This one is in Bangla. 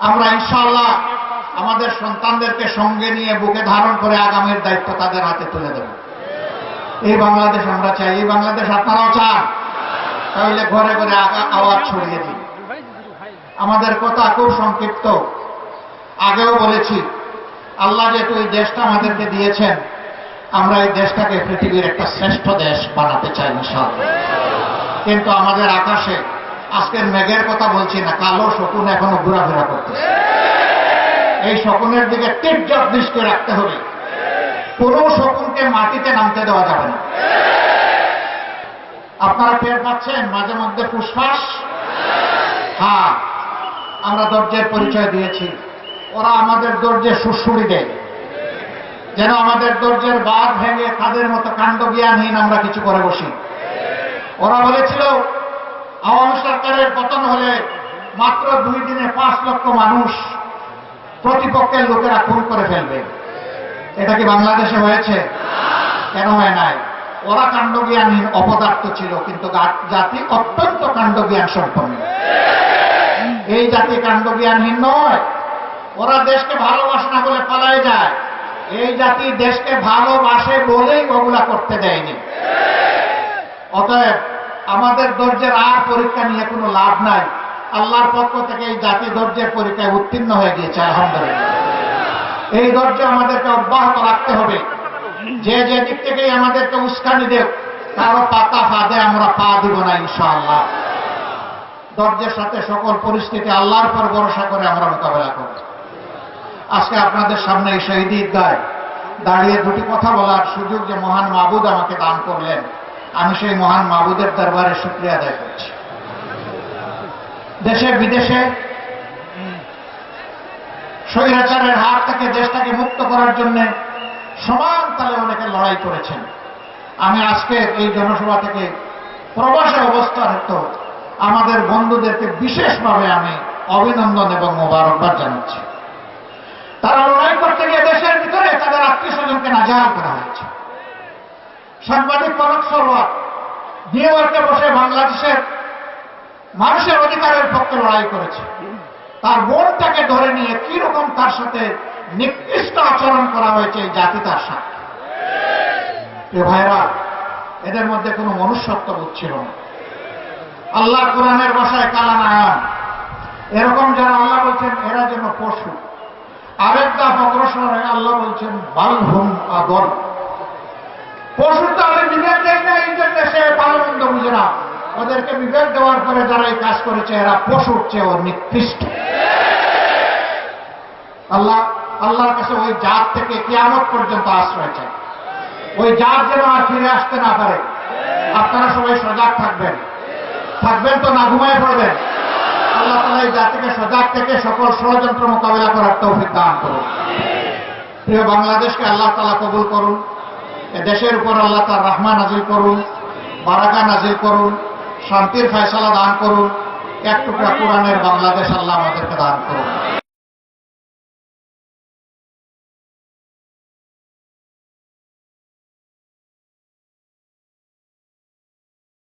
আমরা ইনশাআল্লাহ আমাদের সন্তানদেরকে সঙ্গে নিয়ে বুকে ধারণ করে আগামীর দায়িত্ব তাদের হাতে তুলে দেব। এই বাংলাদেশ আমরা চাই। এই বাংলাদেশ আপনারাও চান? তাহলে ঘরে ঘরে আওয়াজ ছড়িয়ে দিন। আমাদের কথা খুব সংক্ষিপ্ত। আগেও বলেছি, আল্লাহ যেহেতু এই দেশটা আমাদেরকে দিয়েছেন, আমরা এই দেশটাকে পৃথিবীর একটা শ্রেষ্ঠ দেশ বানাতে চাই ইনশাআল্লাহ। কিন্তু আমাদের আকাশে আজকের মেঘের কথা বলছি না, কালো শকুন এখনো ঘোরাফেরা করতেছে। এই শকুনের দিকে তীর্যক দৃষ্টি রাখতে হবে। কোনো শকুনকে মাটিতে নামতে দেওয়া যাবে না। আপনারা টের পাচ্ছেন মাঝে মধ্যে ফুসফাস? হ্যাঁ, আমরা ধৈর্যের পরিচয় দিয়েছি। ওরা আমাদের ধৈর্যে সুড়সুড়ি দেয়, যেন আমাদের ধৈর্যের বাঁধ ভেঙে তাদের মতো কাণ্ডজ্ঞানহীন আমরা কিছু করে বসি। ওরা বলেছিল আওয়ামী সরকারের পতন হলে মাত্র 2 দিনে 5 লক্ষ মানুষ প্রতিপক্ষের লোকেরা খুন করে ফেলবে। এটা কি বাংলাদেশে হয়েছে? কেন হয় নাই? ওরা কাণ্ডজ্ঞানহীন অপদার্থ ছিল, কিন্তু জাতি অত্যন্ত কাণ্ডজ্ঞান সম্পন্ন। এই জাতি কাণ্ডজ্ঞানহীন নয়। ওরা দেশকে ভালোবাসে না বলে পালায় যায়। এই জাতি দেশকে ভালোবাসে বলেই ওগুলা করতে দেয়নি। অতএব আমাদের ধৈর্যের আর পরীক্ষা নিয়ে কোনো লাভ নাই। আল্লাহর পক্ষ থেকে এই জাতি ধৈর্যের পরীক্ষায় উত্তীর্ণ হয়ে গিয়েছে আলহামদুলিল্লাহ। এই ধৈর্য আমাদেরকে অব্যাহত রাখতে হবে। যে যে দিক থেকেই আমাদেরকে উস্কানি দেব, কারো পাতা ফাঁদে আমরা পা দিব না ইনশাআল্লাহ। ধৈর্যের সাথে সকল পরিস্থিতি আল্লাহর পর ভরসা করে আমরা মোকাবেলা করব। আজকে আপনাদের সামনে এই শহীদ ঈদগায় দাঁড়িয়ে দুটি কথা বলার সুযোগ যে মহান মাবুদ আমাকে দান করলেন, আমি সেই মহান মাবুদের দরবারে শুকরিয়া আদায় করছি। দেশে বিদেশে স্বৈরাচারের হাত থেকে দেশটাকে মুক্ত করার জন্য সমান তালে অনেকে লড়াই করেছেন। আমি আজকে এই জনসভা থেকে প্রবাসে অবস্থানরত আমাদের বন্ধুদেরকে বিশেষভাবে আমি অভিনন্দন এবং মোবারকবাদ জানাচ্ছি। তারা লড়াই করতে গিয়ে দেশের ভিতরে তাদের আত্মীয় স্বজনকে নাজেহাল করা হয়েছে। সাংবাদিক পলক সরওয়ার নিউ ইয়র্কে বসে বাংলাদেশের মানুষের অধিকারের পক্ষে লড়াই করেছে। তার বোনটাকে ধরে নিয়ে কিরকম তার সাথে নিকৃষ্ট আচরণ করা হয়েছে এই জাতি তার সাথে। এ ভাইরা, এদের মধ্যে কোনো মনুষ্যত্ববোধ ছিল না। আল্লাহ কোরআনের ভাষায় কালানায়ান, এরকম যারা আল্লাহ বলছেন এরা যেন পশু। আরেক দাফ অগ্রসর হয়ে আল্লাহ বলছেন বালহুম আদল। পশু তো আমি বিবেক দেয় না, এই জন্য সে ভালো মন্দ বুঝে না। ওদেরকে বিবেক দেওয়ার পরে যারা এই কাজ করেছে এরা পশুর চেয়েও নিকৃষ্ট। আল্লাহর কাছে ওই জাত থেকে কিয়ামত পর্যন্ত আশ্রয় চাই। ওই জাত যেন আর ফিরে আসতে না পারে। আপনারা সবাই সজাগ থাকবেন। থাকবেন তো না ঘুমায় পড়বেন? আল্লাহ তাআলা এই জাতিকে সজাগ থেকে সকল ষড়যন্ত্র মোকাবেলা করার তৌফিক দান করুন। প্রিয় বাংলাদেশকে আল্লাহ তাআলা কবুল করুন। এ দেশের উপর আল্লাহ তার রহমত নাজিল করুন, বারাকা নাজিল করুন, শান্তির ফয়সালা দান করুন। এক টুকরা কোরআনের বাংলাদেশ আল্লাহ আমাদেরকে দান করুন।